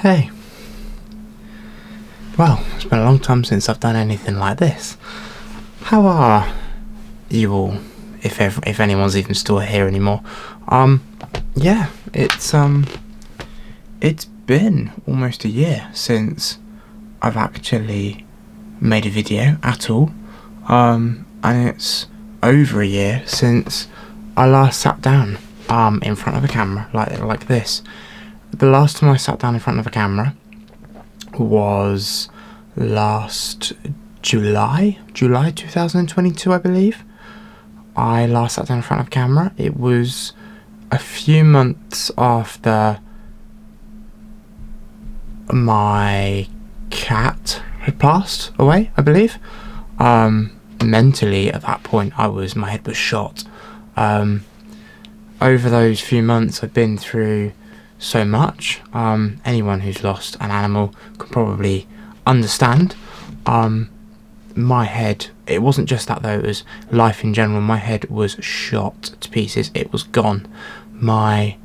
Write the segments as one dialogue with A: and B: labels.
A: Hey. Well, it's been a long time since I've done anything like this. How are you all? If anyone's even still here anymore. Yeah, it's been almost a year since I've actually made a video at all. And it's over a year since I last sat down in front of a camera like this. The last time I sat down in front of a camera was last July 2022, I believe. I last sat down in front of a camera. It was a few months after my cat had passed away, I believe. Mentally at that point my head was shot. Over those few months I've been through so much. Anyone who's lost an animal can probably understand. My head, it wasn't just that though, it was life in general. My head was shot to pieces. It was gone. My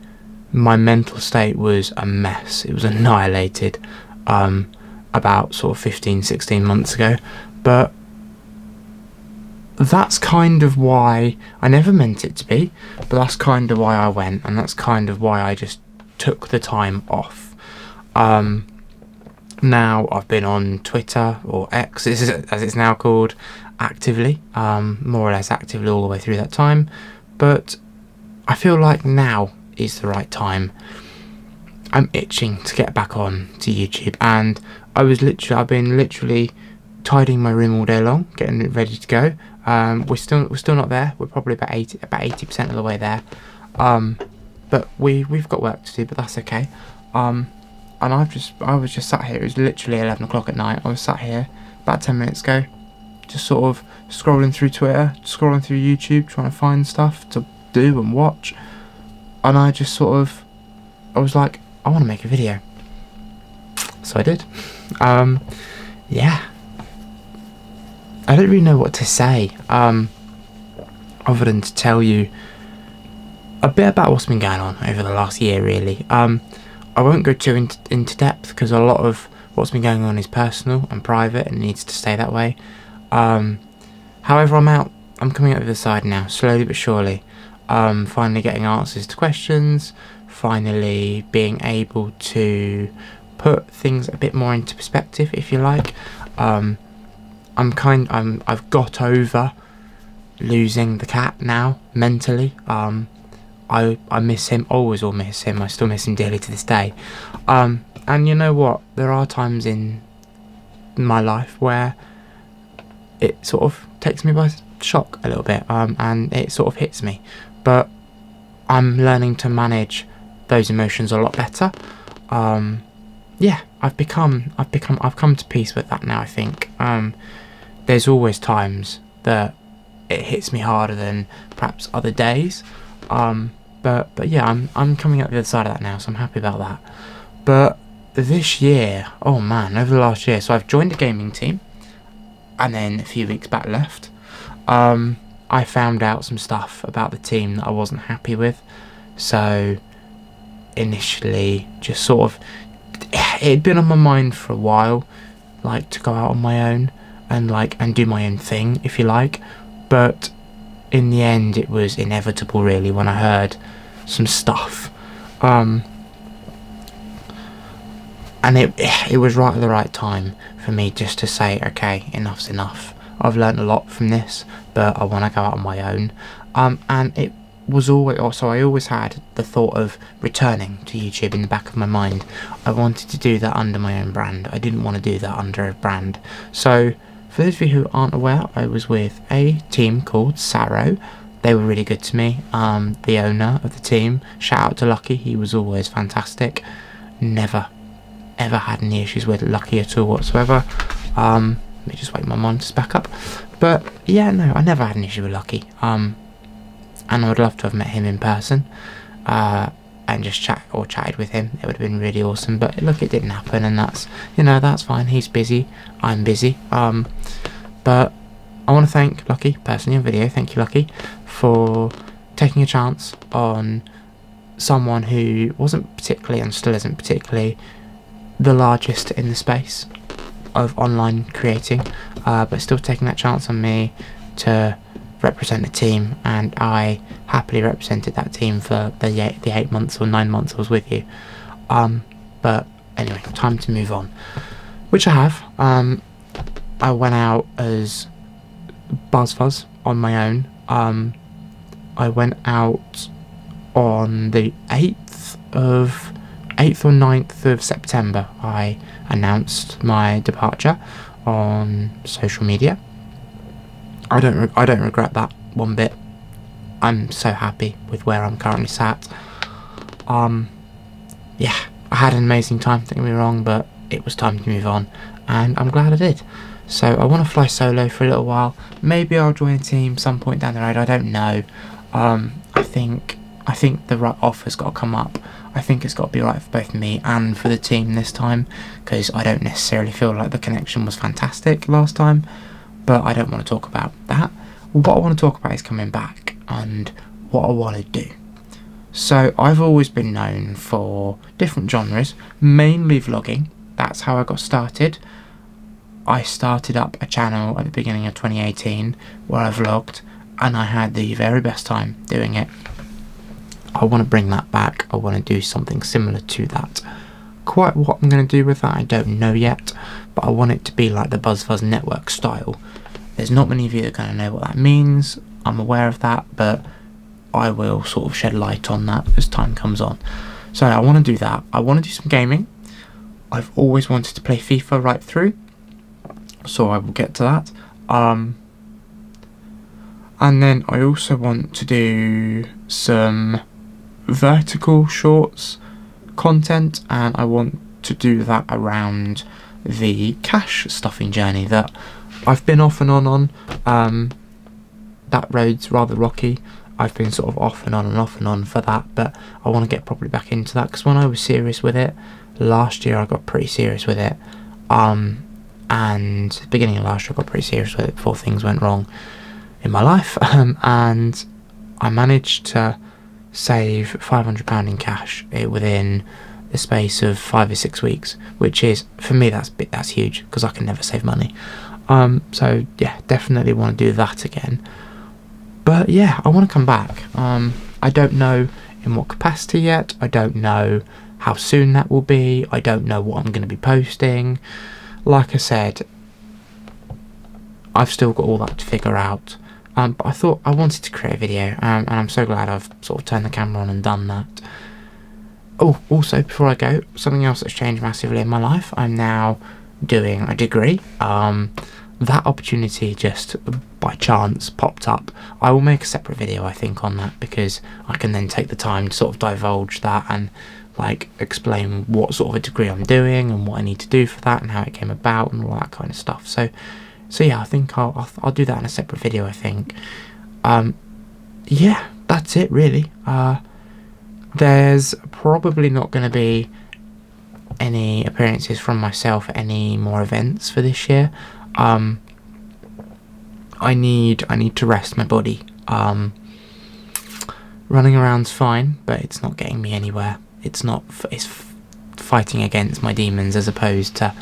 A: mental state was a mess. It was annihilated about sort of 15-16 months ago. But that's kind of why I never meant it to be, but that's kind of why I went, and that's kind of why I just took the time off. Now I've been on Twitter, or X as it's now called, actively, more or less actively all the way through that time, but I feel like now is the right time. I'm itching to get back on to YouTube, and I've been literally tidying my room all day long, getting it ready to go. We're still not there. We're probably about 80% of the way there. But we've got work to do, but that's okay. And I was just sat here. It was literally 11 o'clock at night. I was sat here about 10 minutes ago, just sort of scrolling through Twitter, scrolling through YouTube, trying to find stuff to do and watch. And I was like, I want to make a video. So I did. Yeah. I don't really know what to say, other than to tell you a bit about what's been going on over the last year, really. I won't go too into depth because a lot of what's been going on is personal and private and needs to stay that way. However, I'm coming out the other side now, slowly but surely. Finally getting answers to questions, finally being able to put things a bit more into perspective, if you like. I've got over losing the cat now, mentally. I miss him, always will miss him. I still miss him dearly to this day. And you know what? There are times in my life where it sort of takes me by shock a little bit, and it sort of hits me. But I'm learning to manage those emotions a lot better. Yeah, I've come to peace with that now, I think. There's always times that it hits me harder than perhaps other days. But yeah, I'm coming out the other side of that now, so I'm happy about that. But this year, oh man, over the last year, so I've joined a gaming team, and then a few weeks back left. I found out some stuff about the team that I wasn't happy with. So initially, just sort of, it had been on my mind for a while, like to go out on my own and do my own thing, if you like. But in the end, it was inevitable, really, when I heard some stuff. And it was right at the right time for me just to say, okay, enough's enough. I've learned a lot from this, but I want to go out on my own. And it was always, also I always had the thought of returning to YouTube in the back of my mind. I wanted to do that under my own brand. I didn't want to do that under a brand. So for those of you who aren't aware, I was with a team called Sarrow. They were really good to me. The owner of the team, shout out to Lucky, he was always fantastic. Never ever had any issues with Lucky at all whatsoever. Let me just wait my monitors back up. But yeah, no, I never had an issue with Lucky. And I would love to have met him in person, and just chatted with him. It would have been really awesome. But look, it didn't happen, and that's fine. He's busy, I'm busy. But I want to thank Lucky personally on video. Thank you, Lucky, for taking a chance on someone who wasn't particularly, and still isn't particularly, the largest in the space of online creating, but still taking that chance on me to represent a team, and I happily represented that team for the 8 months or 9 months I was with you. But anyway, time to move on, which I have. I went out as BuzzFuzz on my own. I went out on the 8th or 9th of September. I announced my departure on social media. I don't regret that one bit. I'm so happy with where I'm currently sat. Yeah, I had an amazing time, don't get me wrong, but it was time to move on, and I'm glad I did. So I want to fly solo for a little while. Maybe I'll join a team some point down the road. I don't know. I think the right offer's got to come up. I think it's got to be right for both me and for the team this time, because I don't necessarily feel like the connection was fantastic last time. But I don't want to talk about that. What I want to talk about is coming back and what I want to do. So I've always been known for different genres, mainly vlogging. That's how I got started. I started up a channel at the beginning of 2018 where I vlogged, and I had the very best time doing it. I want to bring that back. I want to do something similar to that. Quite what I'm going to do with that, I don't know yet, but I want it to be like the BuzzFuzz network style. There's not many of you that are going to know what that means. I'm aware of that, but I will sort of shed light on that as time comes on. So I want to do that. I want to do some gaming. I've always wanted to play FIFA right through, so I will get to that. And then I also want to do some vertical shorts content, and I want to do that around the cash stuffing journey that I've been off and on. That road's rather rocky. I've been sort of off and on for that, but I want to get properly back into that, because when I was serious with it last year, I got pretty serious with it. And beginning of last year, I got pretty serious with it before things went wrong in my life. And I managed to save £500 in cash within the space of 5 or 6 weeks, which is, for me, that's huge, because I can never save money. So yeah, definitely want to do that again. But yeah, I want to come back. I don't know in what capacity yet. I don't know how soon that will be. I don't know what I'm going to be posting. Like I said, I've still got all that to figure out. But I thought I wanted to create a video, and I'm so glad I've sort of turned the camera on and done that. Oh, also, before I go, something else that's changed massively in my life. I'm now doing a degree. That opportunity just by chance popped up. I will make a separate video, I think, on that, because I can then take the time to sort of divulge that and like explain what sort of a degree I'm doing and what I need to do for that and how it came about and all that kind of stuff. So yeah, I think I'll do that in a separate video, I think. Yeah, that's it really. There's probably not going to be any appearances from myself at any more events for this year. I need to rest my body. Running around's fine, but it's not getting me anywhere. It's fighting against my demons as opposed to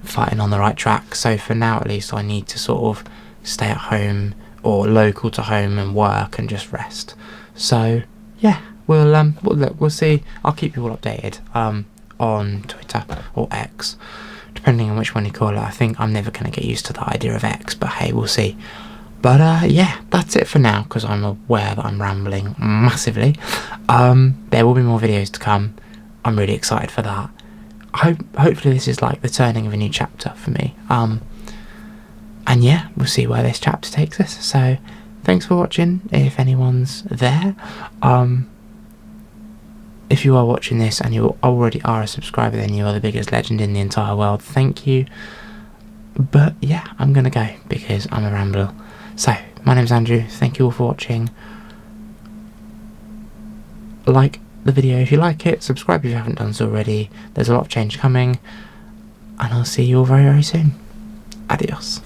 A: fighting on the right track. So for now, at least, I need to sort of stay at home or local to home and work and just rest. So yeah, we'll see. I'll keep you all updated on Twitter or X, depending on which one you call it. I think I'm never going to get used to the idea of X, but hey, we'll see. But yeah, that's it for now, because I'm aware that I'm rambling massively. There will be more videos to come. I'm really excited for that. Hopefully this is like the turning of a new chapter for me. And yeah, we'll see where this chapter takes us. So thanks for watching, if anyone's there. If you are watching this and you already are a subscriber, then you are the biggest legend in the entire world. Thank you. But yeah, I'm going to go because I'm a rambler. So, my name's Andrew. Thank you all for watching. Like the video if you like it. Subscribe if you haven't done so already. There's a lot of change coming. And I'll see you all very, very soon. Adios.